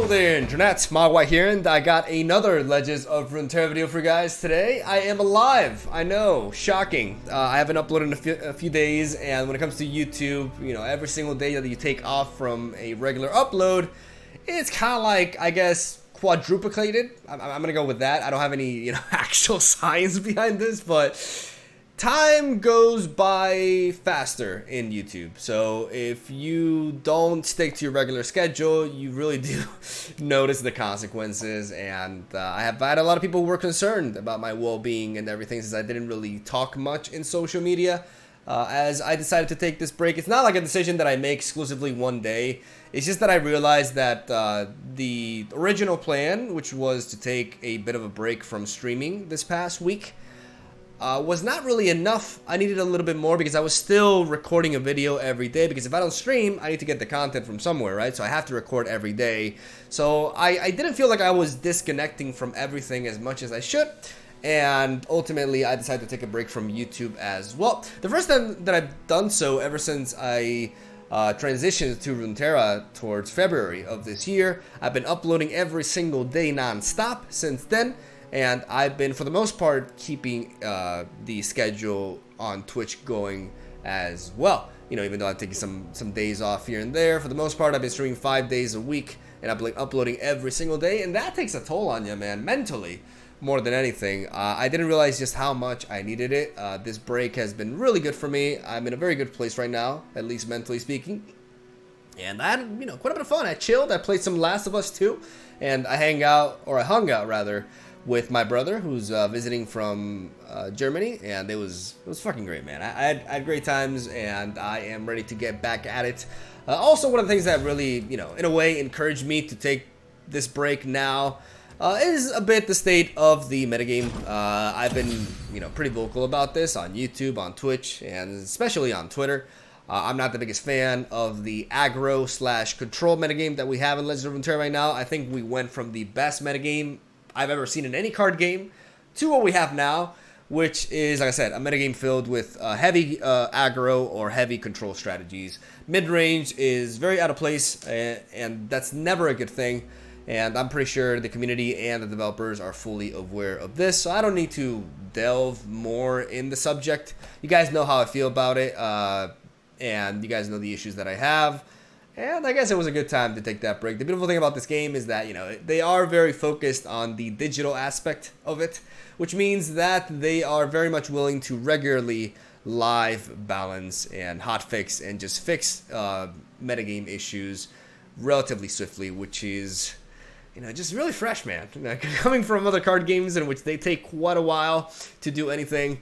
Hello there internet, MegaMogwai here, and I got another Legends of Runeterra video for you guys today. I am alive, I know, shocking. I haven't uploaded in a few days, and when it comes to YouTube, you know, every single day that you take off from a regular upload, it's kind of like, I guess, quadruplicated. I'm gonna go with that. I don't have any, you know, actual science behind this, but time goes by faster in YouTube. So if you don't stick to your regular schedule, you really do notice the consequences. And I have had a lot of people who were concerned about my well-being and everything, since I didn't really talk much in social media. As I decided to take this break, it's not like a decision that I make exclusively one day. It's just that I realized that the original plan, which was to take a bit of a break from streaming this past week, was not really enough. I needed a little bit more because I was still recording a video every day, because if I don't stream, I need to get the content from somewhere, right? So I have to record every day. So I didn't feel like I was disconnecting from everything as much as I should. And ultimately, I decided to take a break from YouTube as well. The first time that I've done so ever since I transitioned to Runeterra towards February of this year. I've been uploading every single day non-stop since then. And I've been, for the most part, keeping the schedule on Twitch going as well. You know, even though I'm taking some days off here and there, for the most part, I've been streaming 5 days a week. And I've been uploading every single day. And that takes a toll on you, man, mentally, more than anything. I didn't realize just how much I needed it. This break has been really good for me. I'm in a very good place right now, at least mentally speaking. And I had, you know, quite a bit of fun. I chilled. I played some Last of Us 2. And I hung out, rather, with my brother, who's visiting from Germany, and it was fucking great, man. I had great times, and I am ready to get back at it. Also, one of the things that really, you know, in a way encouraged me to take this break now is a bit the state of the metagame. I've been, you know, pretty vocal about this on YouTube, on Twitch, and especially on Twitter. I'm not the biggest fan of the aggro / control metagame that we have in Legends of Runeterra right now. I think we went from the best metagame I've ever seen in any card game to what we have now, which is, like I said, a metagame filled with heavy aggro or heavy control strategies. Mid-range is very out of place, and that's never a good thing. And I'm pretty sure the community and the developers are fully aware of this, so I don't need to delve more in the subject. You guys know how I feel about it, and you guys know the issues that I have. And I guess it was a good time to take that break. The beautiful thing about this game is that, you know, they are very focused on the digital aspect of it, which means that they are very much willing to regularly live balance and hotfix and just fix metagame issues relatively swiftly, which is, you know, just really fresh, man. Coming from other card games in which they take quite a while to do anything,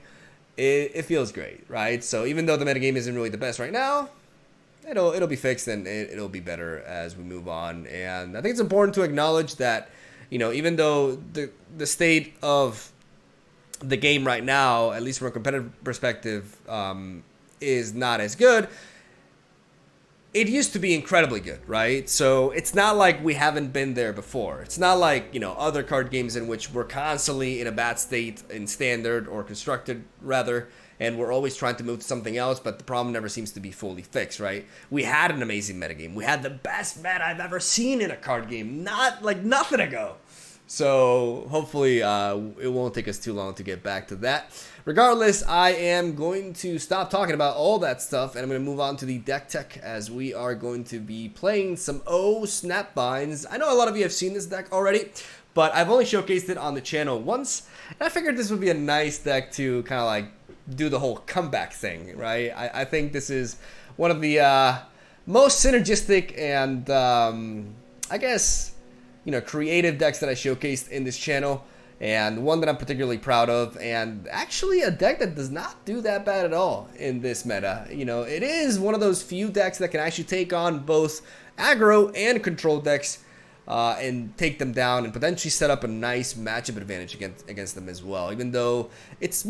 it feels great, right? So even though the metagame isn't really the best right now, it'll be fixed, and it'll be better as we move on. And I think it's important to acknowledge that, you know, even though the state of the game right now, at least from a competitive perspective, is not as good, it used to be incredibly good, right? So it's not like we haven't been there before. It's not like, you know, other card games in which we're constantly in a bad state in standard, or constructed rather, and we're always trying to move to something else, but the problem never seems to be fully fixed, right? We had an amazing metagame. We had the best meta I've ever seen in a card game, not like nothing ago. So hopefully it won't take us too long to get back to that. Regardless, I am going to stop talking about all that stuff, and I'm going to move on to the deck tech, as we are going to be playing some Snapvines. I know a lot of you have seen this deck already, but I've only showcased it on the channel once, and I figured this would be a nice deck to kind of like do the whole comeback thing, right? I think this is one of the most synergistic and I guess, you know, creative decks that I showcased in this channel, and one that I'm particularly proud of, and actually a deck that does not do that bad at all in this meta. You know, it is one of those few decks that can actually take on both aggro and control decks and take them down, and potentially set up a nice matchup advantage against them as well. Even though it's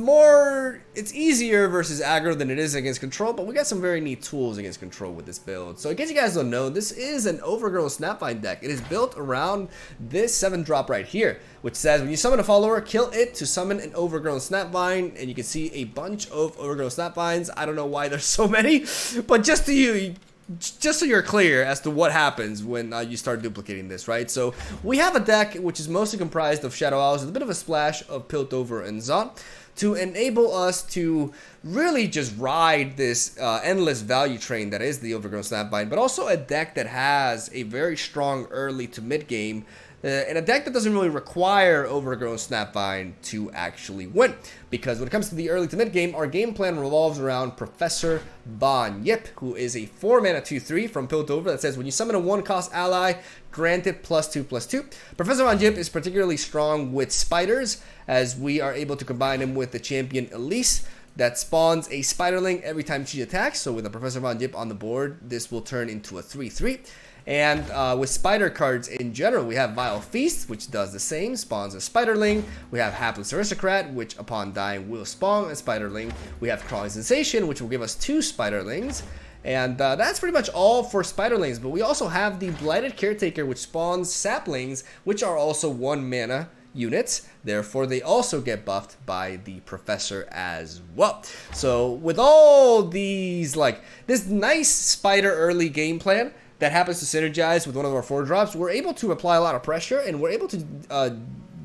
easier versus aggro than it is against control, but we got some very neat tools against control with this build. So in case you guys don't know, this is an Overgrown Snapvine deck. It is built around this 7-drop right here, which says when you summon a follower, kill it to summon an Overgrown Snapvine, and you can see a bunch of Overgrown Snapvines. I don't know why there's so many, but just to you just so you're clear as to what happens when you start duplicating this, right? So we have a deck which is mostly comprised of Shadow Owls with a bit of a splash of Piltover and Zot to enable us to really just ride this endless value train that is the Overgrown Snapvine, but also a deck that has a very strong early to mid game, and a deck that doesn't really require Overgrown Snapvine to actually win. Because when it comes to the early to mid game, our game plan revolves around Professor Von Yip, who is a 4-mana 2/3 from Piltover that says when you summon a 1-cost ally, grant it +2/+2. Professor Von Yip is particularly strong with spiders, as we are able to combine him with the champion Elise that spawns a spiderling every time she attacks. So with a Professor Von Yip on the board, this will turn into a 3/3. And with spider cards in general, we have Vile Feast, which does the same, spawns a spiderling. We have Hapless Aristocrat, which upon dying will spawn a spiderling. We have Crawling Sensation, which will give us 2 spiderlings. And that's pretty much all for spiderlings. But we also have the Blighted Caretaker, which spawns saplings, which are also 1-mana units. Therefore, they also get buffed by the Professor as well. So with all these, like, this nice spider early game plan that happens to synergize with one of our 4-drops, we're able to apply a lot of pressure, and we're able to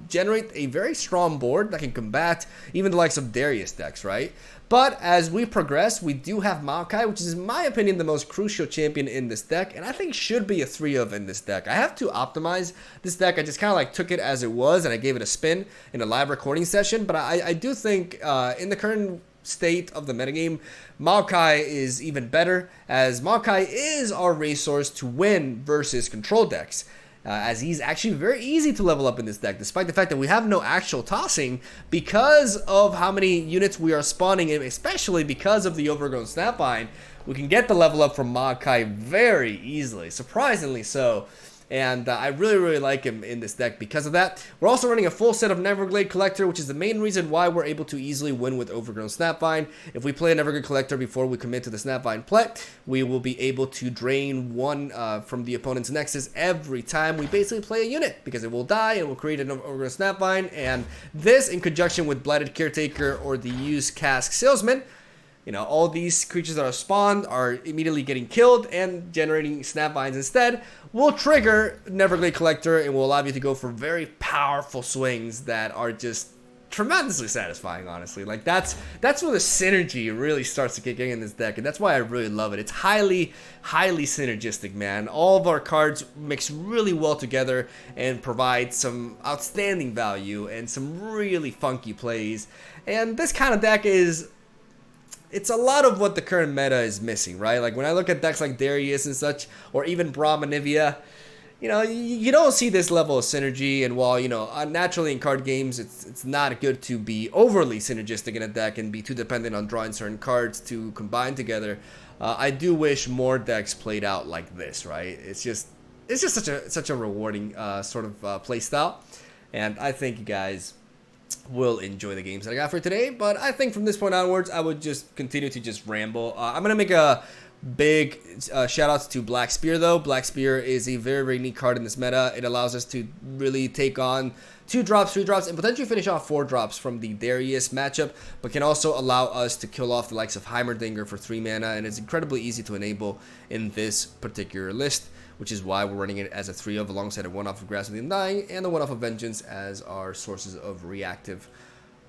generate a very strong board that can combat even the likes of Darius decks, right? But as we progress, we do have MAOKAI, which is, in my opinion, the most crucial champion in this deck, and I think should be a 3-of in this deck. I have to optimize this deck. I just kind of like took it as it was, and I gave it a spin in a live recording session, but I do think in the current state of the metagame, MAOKAI is even better, as MAOKAI is our resource to win versus control decks, as he's actually very easy to level up in this deck, despite the fact that we have no actual tossing because of how many units we are spawning in, especially because of the Overgrown Snapvine. We can get the level up from MAOKAI very easily, surprisingly so. And I really like him in this deck because of that. We're also running a full set of Neverglade Collector, which is the main reason why we're able to easily win with Overgrown Snapvine. If we play a Neverglade Collector before we commit to the Snapvine play, we will be able to drain 1 from the opponent's Nexus every time we basically play a unit, because it will die and will create an Overgrown Snapvine. And this, in conjunction with Blighted Caretaker or the Used Cask Salesman, you know, all these creatures that are spawned are immediately getting killed and generating Snapvines instead, will trigger Neverglade Collector and will allow you to go for very powerful swings that are just tremendously satisfying, honestly. Like, that's where the synergy really starts to kick in this deck, and that's why I really love it. It's highly synergistic, man. All of our cards mix really well together and provide some outstanding value and some really funky plays. And this kind of deck it's a lot of what the current meta is missing, right? Like, when I look at decks like Darius and such, or even Braum Anivia, you know, you don't see this level of synergy. And while, you know, naturally in card games, it's not good to be overly synergistic in a deck and be too dependent on drawing certain cards to combine together, I do wish more decks played out like this, right? It's just such a rewarding sort of play style, and I think you guys will enjoy the games that I got for today. But I think from this point onwards, I would just continue to just ramble. I'm gonna make a big shout outs to Black Spear, though. Black Spear is a very neat card in this meta. It allows us to really take on 2-drops, 3-drops, and potentially finish off 4-drops from the Darius matchup, but can also allow us to kill off the likes of Heimerdinger for 3 mana, and it's incredibly easy to enable in this particular list, which is why we're running it as a 3-of alongside a 1-off of Grasp of the Undying and the 1-off of Vengeance as our sources of reactive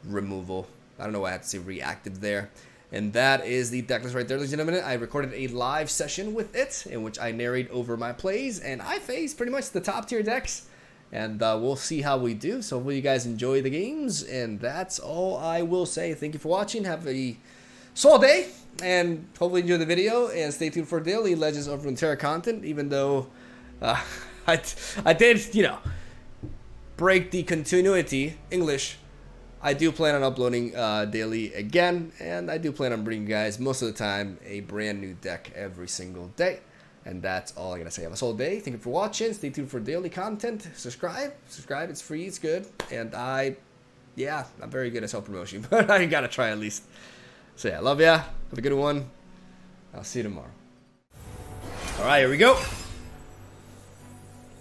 removal. I don't know why I had to say reactive there. And that is the deck list right there, ladies and gentlemen. I recorded a live session with it in which I narrate over my plays, and I face pretty much the top tier decks. And we'll see how we do. So hopefully you guys enjoy the games, and that's all I will say. Thank you for watching. Have a solid day, and hopefully enjoy the video, and stay tuned for daily Legends of Runeterra content, even though I did, you know, break the continuity English. I do plan on uploading daily again, and I do plan on bringing you guys most of the time a brand new deck every single day. And that's all I gotta say. Have a solid day. Thank you for watching. Stay tuned for daily content. Subscribe. It's free. It's good. And I'm very good at self-promotion, but I gotta try at least. So yeah, love ya. Have a good one. I'll see you tomorrow. All right, here we go.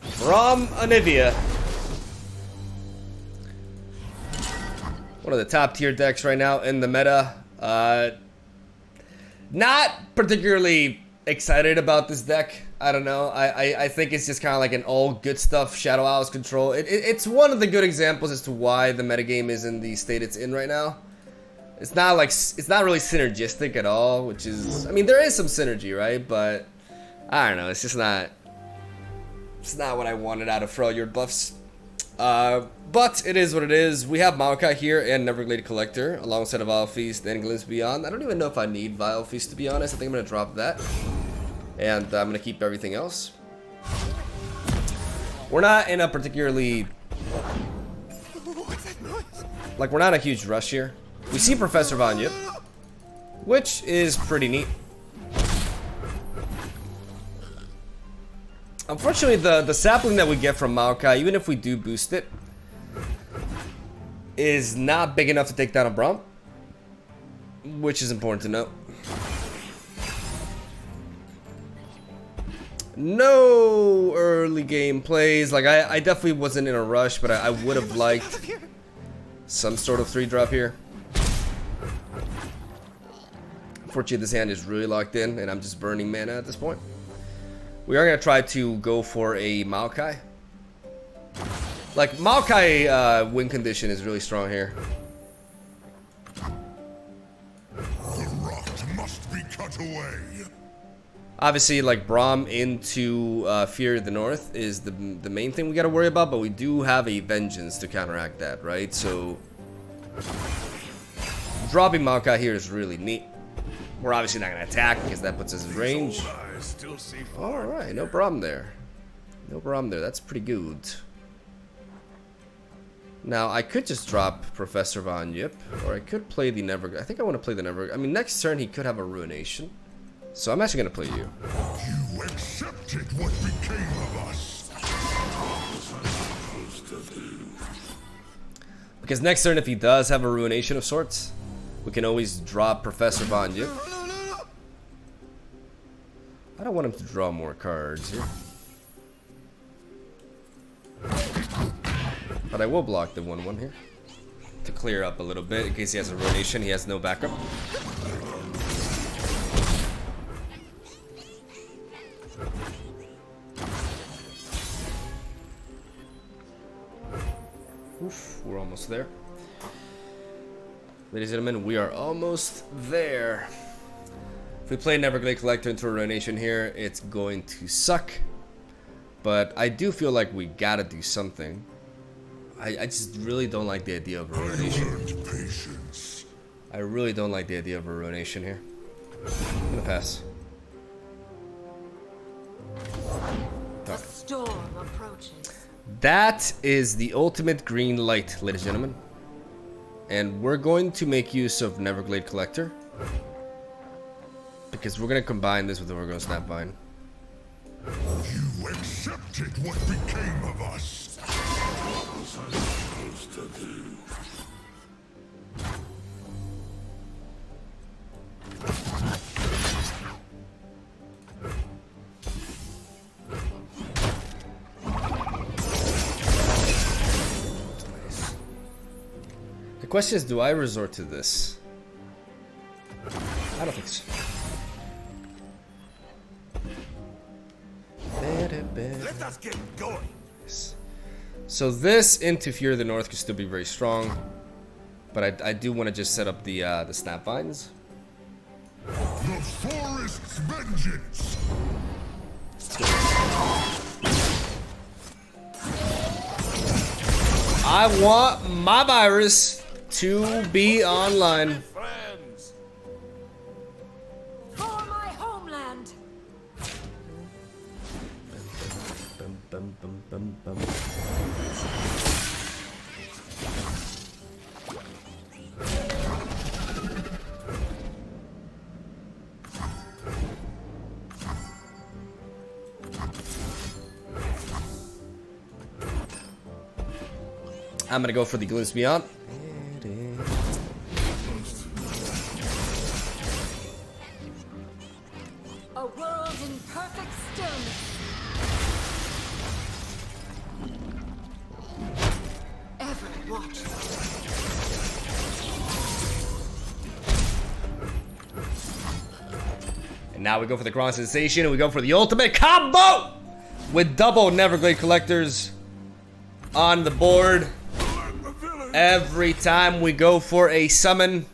From Anivia. One of the top tier decks right now in the meta. Not particularly excited about this deck. I don't know. I think it's just kind of like an all good stuff Shadow Owl's control. It's one of the good examples as to why the metagame is in the state it's in right now. It's not really synergistic at all, which is, I mean, there is some synergy, right? But I don't know. It's just not. It's not what I wanted out of Freljord buffs. But it is what it is. We have MAOKAI here and Neverglade Collector alongside of Vile Feast and Glimpse Beyond. I don't even know if I need Vile Feast, to be honest. I think I'm going to drop that. And I'm going to keep everything else. We're not in a particularly... like, we're not in a huge rush here. We see Professor Von Yip, which is pretty neat. Unfortunately, the sapling that we get from MAOKAI, even if we do boost it, is not big enough to take down a Braum, which is important to note. No early game plays. Like, I definitely wasn't in a rush, but I would have liked some sort of 3-drop here. Unfortunately, this hand is really locked in, and I'm just burning mana at this point. We are going to try to go for a MAOKAI. Like, MAOKAI win condition is really strong here. The rock must be cut away. Obviously, like, Braum into Fury of the North is the main thing we got to worry about, but we do have a Vengeance to counteract that, right? So, dropping MAOKAI here is really neat. We're obviously not going to attack because that puts us in range. Alright, no problem there. No problem there. That's pretty good. Now, I could just drop Professor Von Yip, or I could play the Never... I think I want to play the Never... I mean, next turn he could have a Ruination. So I'm actually going to play you. You accepted what became of us. Because next turn, if he does have a Ruination of sorts, we can always drop Professor Von Yip. I don't want him to draw more cards here. But I will block the 1/1 here to clear up a little bit in case he has a Ruination. He has no backup. Oof, we're almost there. Ladies and gentlemen, we are almost there. If we play Neverglade Collector into a Ruination here, it's going to suck. But I do feel like we gotta do something. I just really don't like the idea of a Ruination. I really don't like the idea of a Ruination here. I'm gonna pass. The storm approaches. That is the ultimate green light, ladies and gentlemen. And we're going to make use of Neverglade Collector. Because we're going to combine this with Overgrown Snapvine. You accepted what became of us. The question is, do I resort to this? I don't think so. Let us get going. So this into Fury of the North could still be very strong, but I do want to just set up the Snapvines. The forest's vengeance. I want my virus to be online. For my homeland. Bum, bum, bum, bum. I'm gonna go for the Glimpse Beyond. A world in perfect stillness. Ever watchful. And now we go for the Crown Sensation, and we go for the ultimate combo with double Neverglade Collectors on the board. Every time we go for a summon,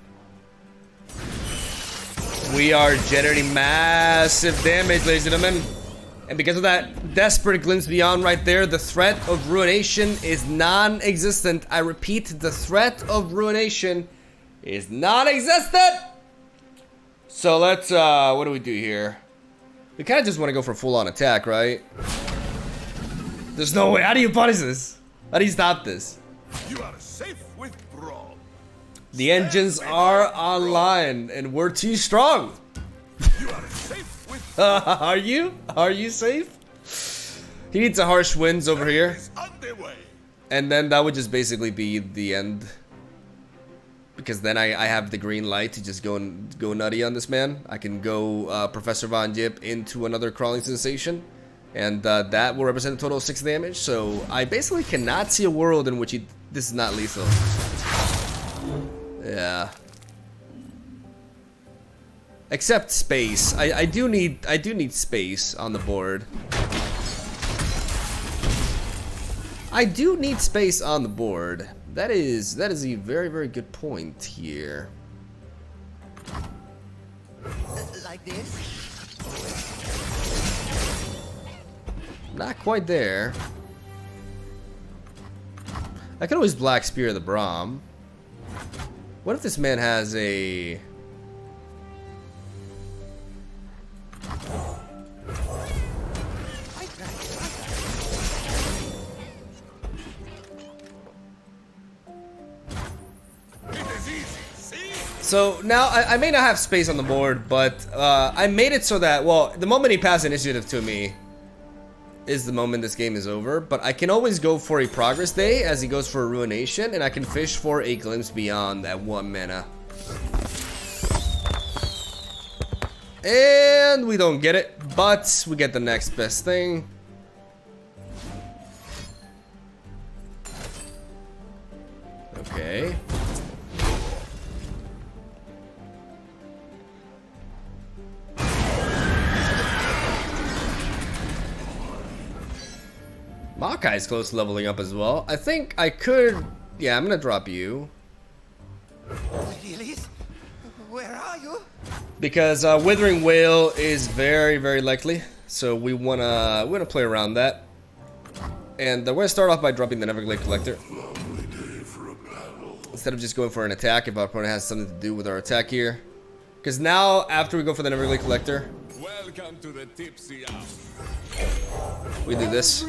we are generating massive damage, ladies and gentlemen. And because of that desperate glimpse beyond right there, the threat of ruination is non-existent. I repeat, the threat of ruination is non-existent. So let's, what do we do here? We kind of just want to go for full-on attack, right? There's no way. How do you punish this? How do you stop this? You are safe with Brawl. The engines are online, and we're too strong. You are safe with Are you? Are you safe? He needs a harsh winds over here. underway. And then that would just basically be the end. Because then I have the green light to just go nutty on this man. I can go Professor Von Jip into another crawling sensation. And that will represent a total of 6 damage. So I basically cannot see a world in which this is not lethal. Yeah. Except space. I do need space on the board. I do need space on the board. That is a very, very good point here. Like this? Not quite there. I could always Black Spear the Braum. What if this man has a... So now I may not have space on the board, but I made it so that, well, the moment he passed initiative to me is the moment this game is over, but I can always go for a progress day as he goes for a ruination, and I can fish for a glimpse beyond at 1 mana. And we don't get it, but we get the next best thing. Okay. MAOKAI is close to leveling up as well. I think I could... Yeah, I'm gonna drop you. Really? Where are you? Because Withering Whale is very, very likely. So we wanna play around that. And we're gonna start off by dropping the Neverglade Collector. Instead of just going for an attack, if our opponent has something to do with our attack here. Because now, after we go for the Neverglade Collector, Welcome to the tipsy hour. we do this.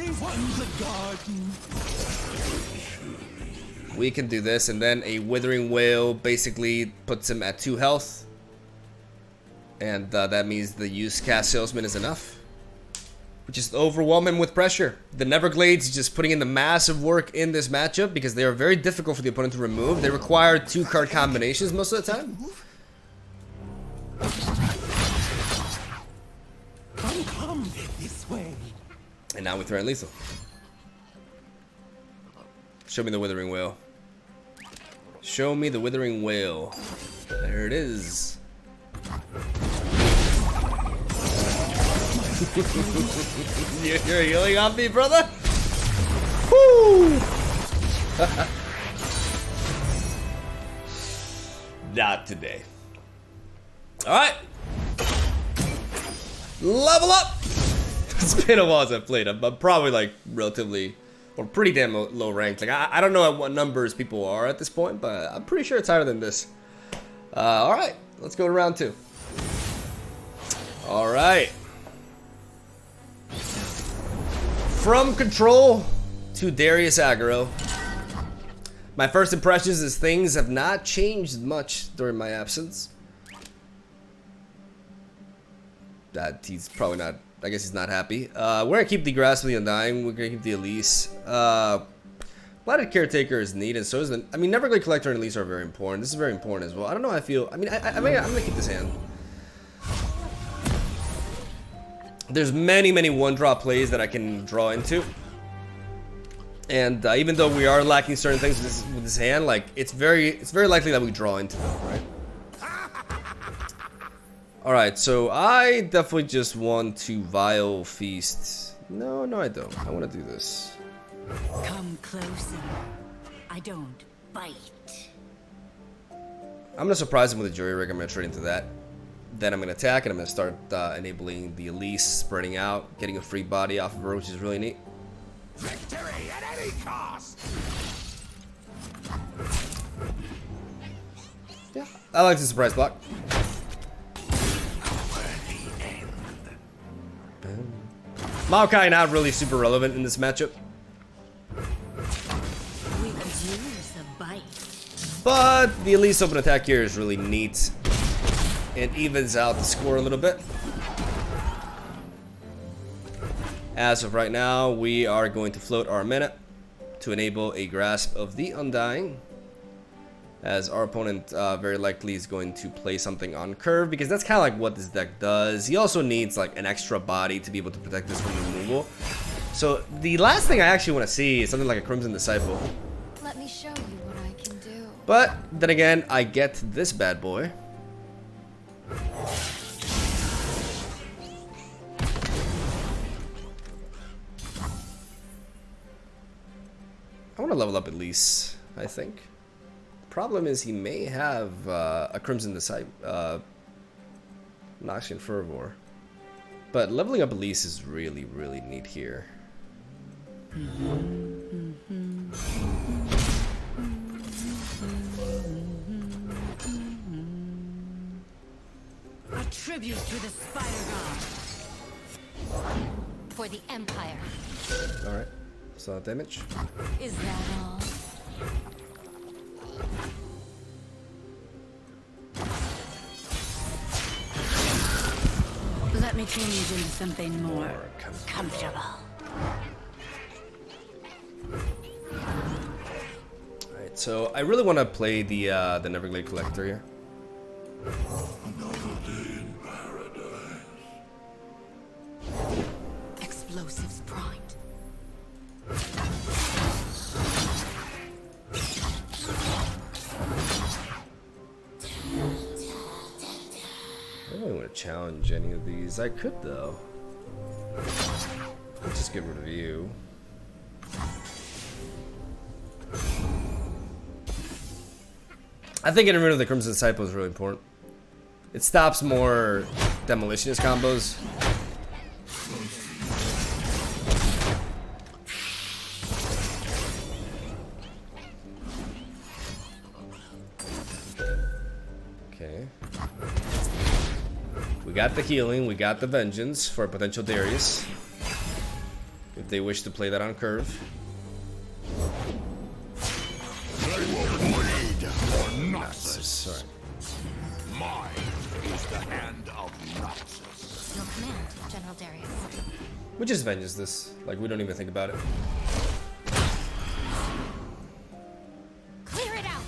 We can do this, and then a Withering Whale basically puts him at 2 health. And that means the use cast Salesman is enough. We just overwhelm him with pressure. The Neverglades just putting in the massive work in this matchup because they are very difficult for the opponent to remove. They require 2 card combinations most of the time. Come this way. And now we threaten lethal. Show me the Withering Whale. Show me the Withering Whale. There it is. You're healing on me, brother? Woo! Not today. Alright. Level up! It's been a while since I've played. I'm probably like relatively, or pretty damn low ranked. Like I don't know at what numbers people are at this point, but I'm pretty sure it's higher than this. Alright, let's go to round 2. Alright. From control to Darius aggro. My first impressions is things have not changed much during my absence. That he's probably not, I guess he's not happy. We're gonna keep the Grasp of the Undying, we're gonna keep the Elise. Blighted Caretaker is neat, and so is the, I mean, Neverglade Collector and Elise are very important. This is very important as well. I don't know how I feel. I mean, I'm gonna keep this hand. There's many, many one-drop plays that I can draw into. And even though we are lacking certain things with this hand, like, it's very likely that we draw into them, right? Alright, so I definitely just want to Vile Feast. No, I don't. I want to do this. Come closer. I don't bite. I'm going to surprise him with a Jury Rig. I'm going to trade into that. Then I'm going to attack, and I'm going to start enabling the Elise, spreading out, getting a free body off of her, which is really neat. Victory at any cost! Yeah, I like the surprise block. MAOKAI not really super relevant in this matchup. We could use a bite. But the Elise open attack here is really neat. It evens out the score a little bit. As of right now, we are going to float our mana to enable a Grasp of the Undying, as our opponent very likely is going to play something on curve, because that's kind of like what this deck does. He also needs like an extra body to be able to protect this from removal. So the last thing I actually want to see is something like a Crimson Disciple. Let me show you what I can do. But then again, I get this bad boy. I want to level up at least, I think. Problem is he may have a Crimson Disciple, Noxian Fervor. But leveling up Elise is really, really neat here. A tribute to the Spider God. For the Empire. Alright, so damage. Is that all? Let me change into something more comfortable. Alright, so I really want to play the Neverglade Collector here. Explosives primed. I don't really want to challenge any of these. I could though. Let's just get rid of you. I think getting rid of the Crimson Disciple is really important. It stops more Demolitionist combos. Okay. We got the healing, we got the vengeance for a potential Darius, if they wish to play that on curve. Noxus. Mine is the hand of Noxus. Your command, General Darius. We just vengeance this, like we don't even think about it. Clear it out.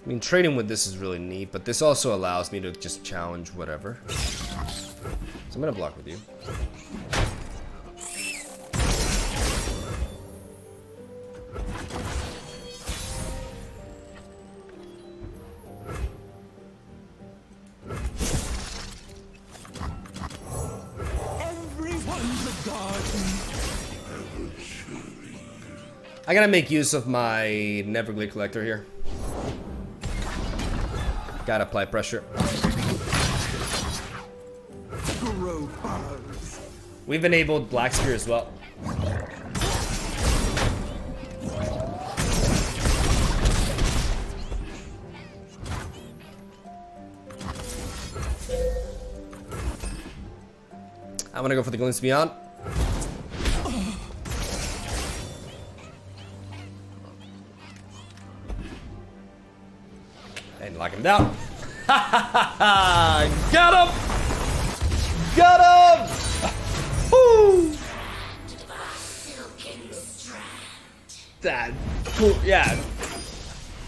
I mean, trading with this is really neat, but this also allows me to just challenge whatever. So I'm gonna block with you. Everyone's a garden. I gotta make use of my Neverglade Collector here. Gotta apply pressure. Grow bugs. We've enabled Black Spear as well. I'm gonna go for the Glimpse Beyond. And lock him down. Got him! Got him! Woo! That cool, yeah.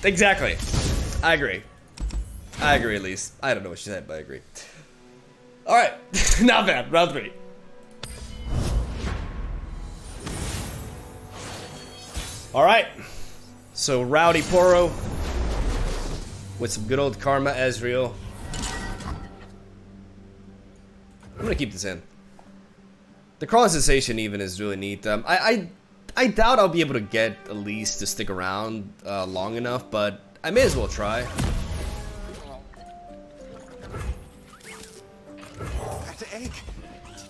Exactly. I agree. I agree at least. I don't know what she said, but I agree. Alright, not bad. Round 3. Alright. So Rowdy Poro with some good old Karma Ezreal. gonna keep this in. The crawling sensation even is really neat. I doubt I'll be able to get Elise to stick around long enough, but I may as well try. That egg.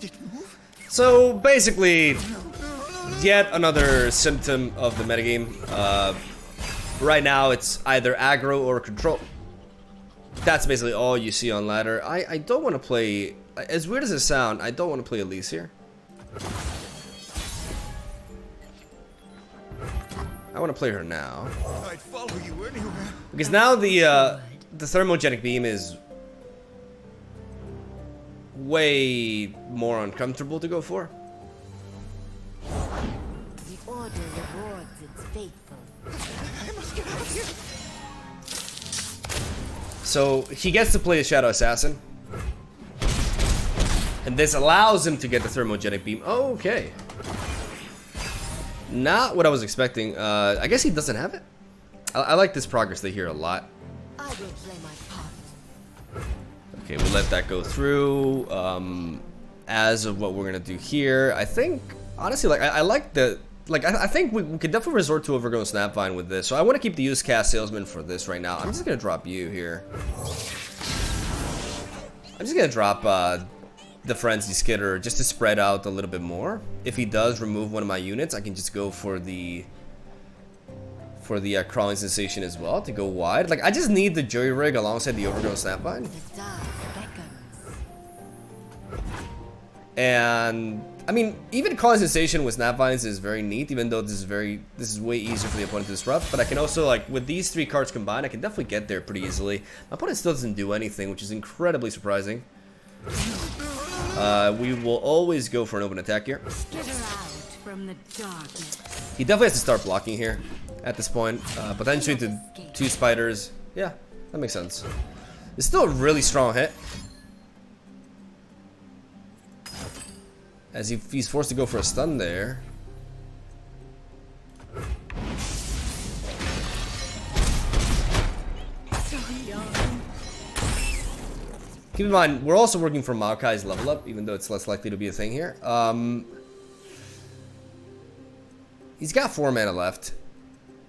Did it move? So basically, yet another symptom of the metagame. Right now, it's either aggro or control. That's basically all you see on ladder. I don't want to play, as weird as it sounds, I don't want to play Elise here. I want to play her now. I'd follow you anywhere. Because now the thermogenic beam is way more uncomfortable to go for. The order rewards its faithful. I must get out of here. So he gets to play the Shadow Assassin. And this allows him to get the thermogenic beam. Oh, okay. Not what I was expecting. I guess he doesn't have it. I like this progress they hear a lot. I will play my part. Okay, we'll let that go through. As of what we're gonna do here, I think honestly, like I like the I think we could definitely resort to Overgrown Snapvine with this. So I want to keep the use cast salesman for this right now. I'm just gonna drop you here. I'm just gonna drop the Frenzy Skitter just to spread out a little bit more. If he does remove one of my units, I can just go for the crawling sensation as well to go wide. Like I just need the jury rig alongside the Overgrown Snapvine. The dark beckons. And I mean, even crawling sensation with Snapvines is very neat, even though this is way easier for the opponent to disrupt. But I can also, like, with these 3 cards combined, I can definitely get there pretty easily. My opponent still doesn't do anything, which is incredibly surprising. We will always go for an open attack here. Skitter out from the darkness. He definitely has to start blocking here at this point. Potentially to 2 spiders. Yeah, that makes sense. It's still a really strong hit. As he's forced to go for a stun there. So young. Keep in mind, we're also working for MAOKAI's level up, even though it's less likely to be a thing here. He's got 4 mana left.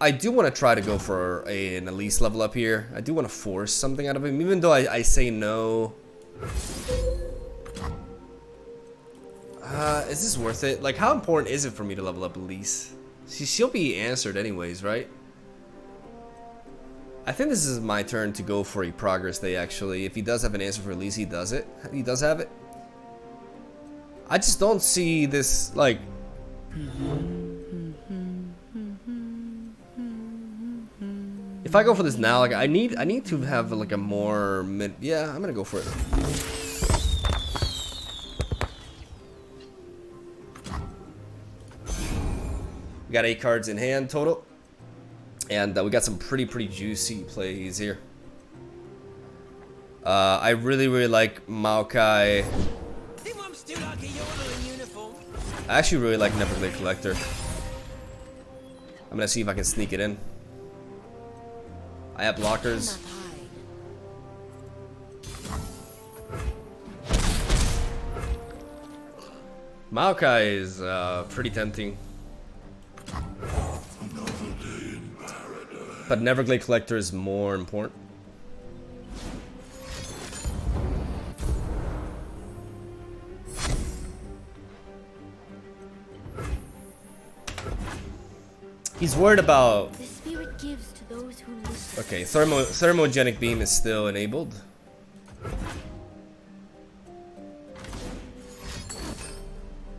I do want to try to go for an Elise level up here. I do want to force something out of him, even though I say no. Is this worth it? Like, how important is it for me to level up Elise? She'll be answered anyways, right? I think this is my turn to go for a progress day, actually. If he does have an answer for Elise, he does it. He does have it. I just don't see this, like... If I go for this now, like, I need to have, like, a more mid... Yeah, I'm gonna go for it. We got 8 cards in hand total, and we got some pretty juicy plays here. I really like MAOKAI. I actually really like Neverglade Collector. I'm gonna see if I can sneak it in. I have blockers. MAOKAI is pretty tempting. But Neverglade Collector is more important. He's worried about... The spirit gives to those who listen. Okay, thermogenic beam is still enabled.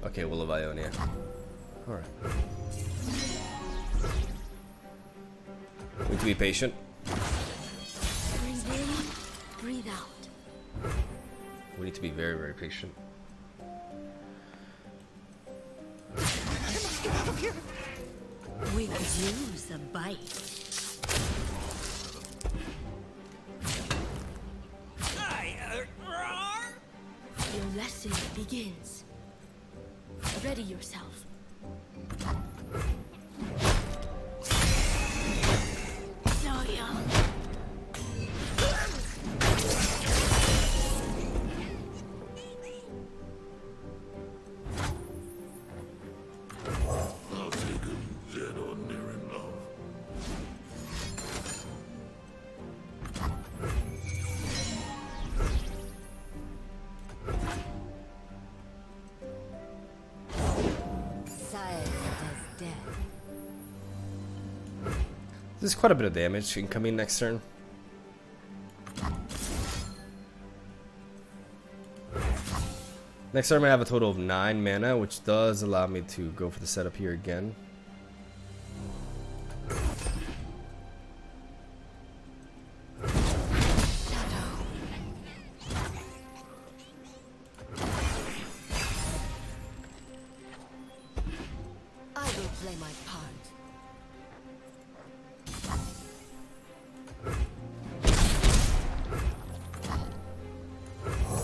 Okay, Will of Ionia. Alright. We need to be patient. Breathe in, breathe out. We need to be very patient. We could use a bite. Your lesson begins. Ready yourself. So young. There's quite a bit of damage incoming next turn. Next turn I have a total of 9 mana, which does allow me to go for the setup here again. I will play my part.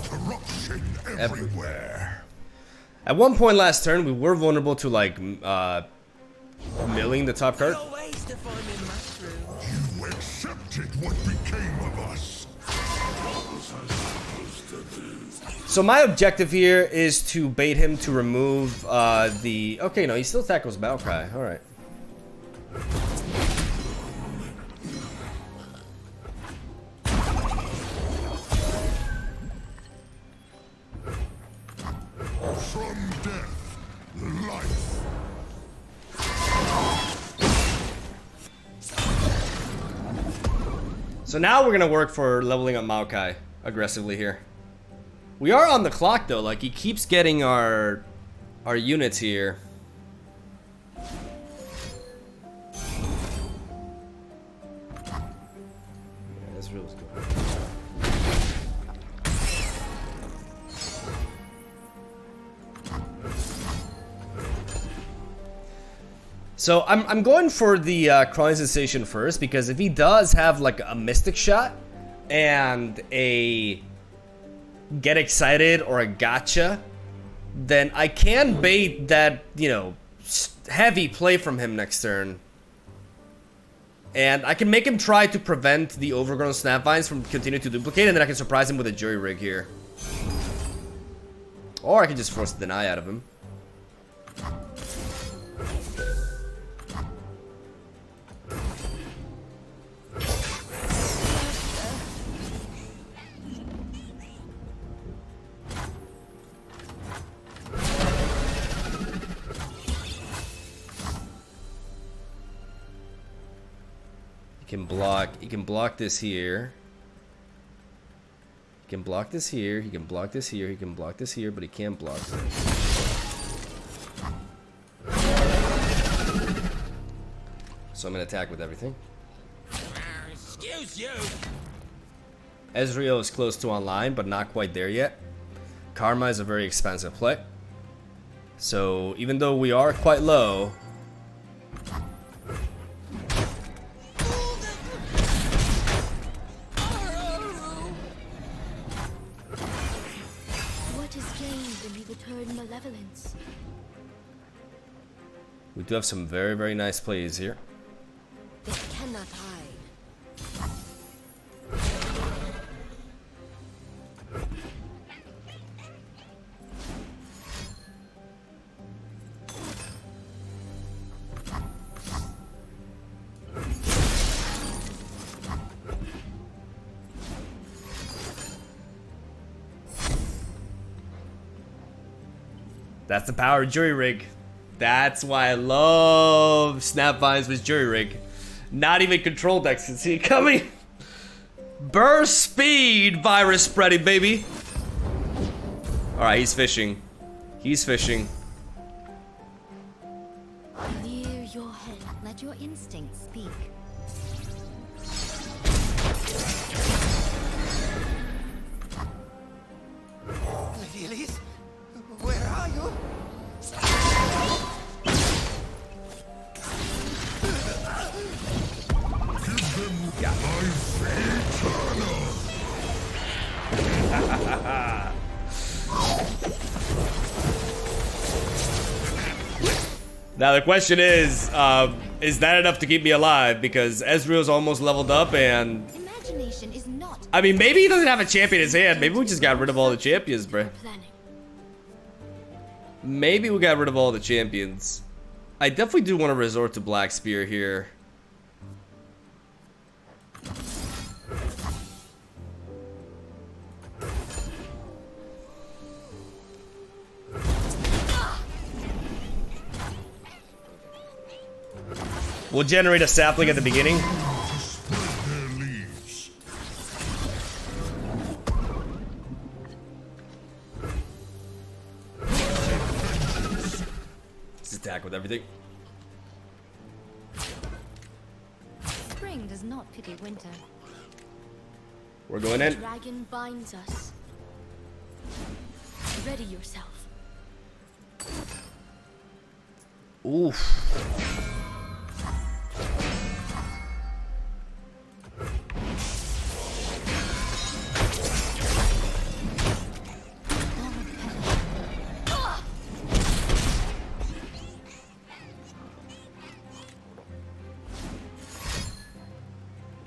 Corruption everywhere. At one point last turn, we were vulnerable to like milling the top card. No ways to find me mushroom. You accepted what became of us. So my objective here is to bait him to remove the... Okay, no, he still tackles MAOKAI. Alright. From death, life. So now we're gonna work for leveling up MAOKAI aggressively here. We are on the clock though, like he keeps getting our units here. Yeah, Ezreal's good. So I'm going for the crawling sensation first, because if he does have like a mystic shot and a get excited or a gotcha, then I can bait that, you know, heavy play from him next turn. And I can make him try to prevent the Overgrown Snapvines from continuing to duplicate, and then I can surprise him with a jury rig here. Or I can just force the deny out of him. He can block this here. He can block this here, he can block this here, he can block this here, but he can't block this. So I'm gonna attack with everything. Excuse you. Ezreal is close to online, but not quite there yet. Karma is a very expensive play. So even though we are quite low, Malevolence. we do have some very, very nice plays here. They cannot hide. That's the power of jury rig. That's why I love Snapvines with jury rig. Not even control decks can see it coming. Burst speed virus spreading, baby. Alright, he's fishing. He's fishing. Clear your head. Let your instincts speak. Lilies, where are you? Now the question is that enough to keep me alive? Because Ezreal's almost leveled up, and Imagination is not. I mean, maybe he doesn't have a champion in his hand. Maybe we just got rid of all the champions, bruh. Planning. Maybe we got rid of all the champions. I definitely do want to resort to Black Spear here. We'll generate a sapling at the beginning. Spread their leaves. Let's attack with everything. Spring does not pity winter. We're going in. Dragon binds us. Ready yourself. Oof.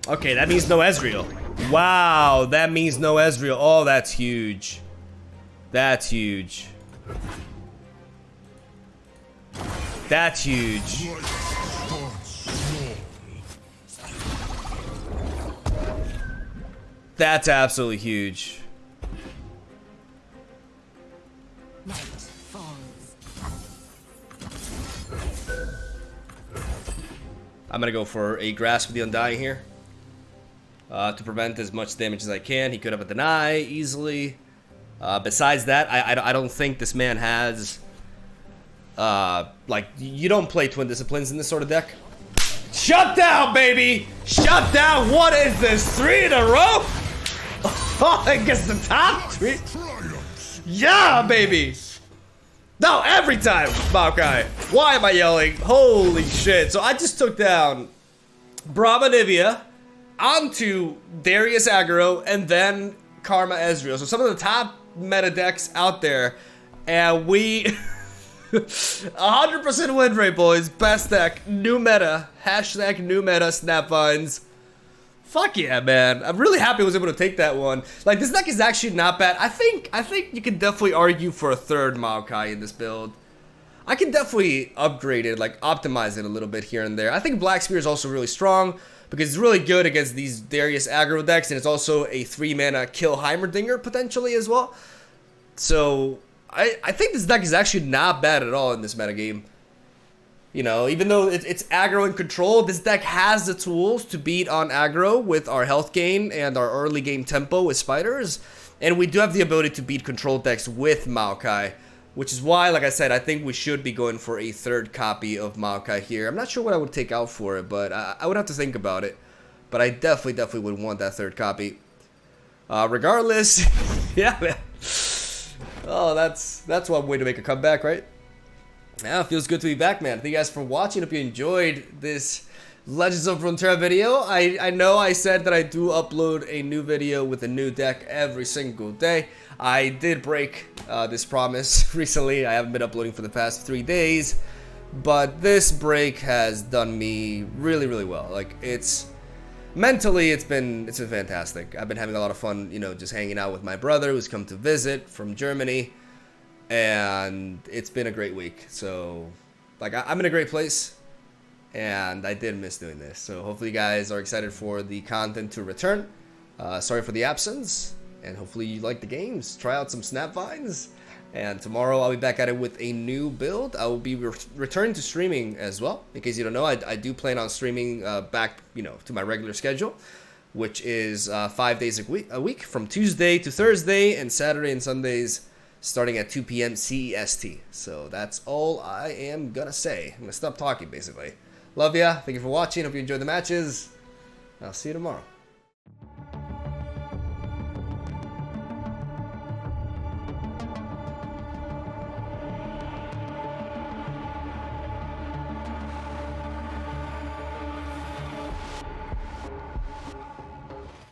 Okay, that means no Ezreal. Wow, that means no Ezreal. Oh, that's huge. That's huge. That's huge. Life starts small. That's absolutely huge. Night falls. I'm gonna go for a Grasp of the Undying here. To prevent as much damage as I can. He could have a deny easily. Besides that, I don't think this man has... like, you don't play Twin Disciplines in this sort of deck. Shut down, baby! Shut down! What is this? 3 in a row? Oh, I guess the top 3. Triumphs. Yeah, baby! No, every time, MAOKAI. Why am I yelling? Holy shit. So I just took down Anivia onto Darius aggro and then Karma Ezreal. So some of the top meta decks out there. And we... 100% win rate, boys. Best deck. New meta. Hashtag new meta Snapvines. Fuck yeah, man. I'm really happy I was able to take that one. Like, this deck is actually not bad. I think you can definitely argue for a third MAOKAI in this build. I can definitely upgrade it, like optimize it a little bit here and there. I think Black Spear is also really strong because it's really good against these Darius aggro decks, and it's also a 3-mana kill Heimerdinger potentially as well. So I think this deck is actually not bad at all in this metagame. You know, even though it's aggro and control, this deck has the tools to beat on aggro with our health gain and our early game tempo with spiders. And we do have the ability to beat control decks with MAOKAI, which is why, like I said, I think we should be going for a third copy of MAOKAI here. I'm not sure what I would take out for it, but I would have to think about it. But I definitely would want that third copy. Regardless, yeah, man. Oh, that's one way to make a comeback, right? Yeah, it feels good to be back, man. Thank you guys for watching. Hope you enjoyed this Legends of Runeterra video. I know I said that I do upload a new video with a new deck every single day. I did break this promise recently. I haven't been uploading for the past 3 days, but this break has done me really well. Like, mentally it's been fantastic. I've been having a lot of fun, you know, just hanging out with my brother who's come to visit from Germany. And it's been a great week. So, like, I'm in a great place, and I did miss doing this. So hopefully you guys are excited for the content to return. Sorry for the absence, and hopefully you like the games. Try out some Snapvines, and tomorrow I'll be back at it with a new build. I will be returning to streaming as well. In case you don't know, I do plan on streaming back, you know, to my regular schedule, which is 5 days a week from Tuesday to Thursday, and Saturday and Sundays starting at 2 p.m. CEST. So that's all I am gonna say. I'm gonna stop talking, basically. Love ya. Thank you for watching. Hope you enjoyed the matches. I'll see you tomorrow.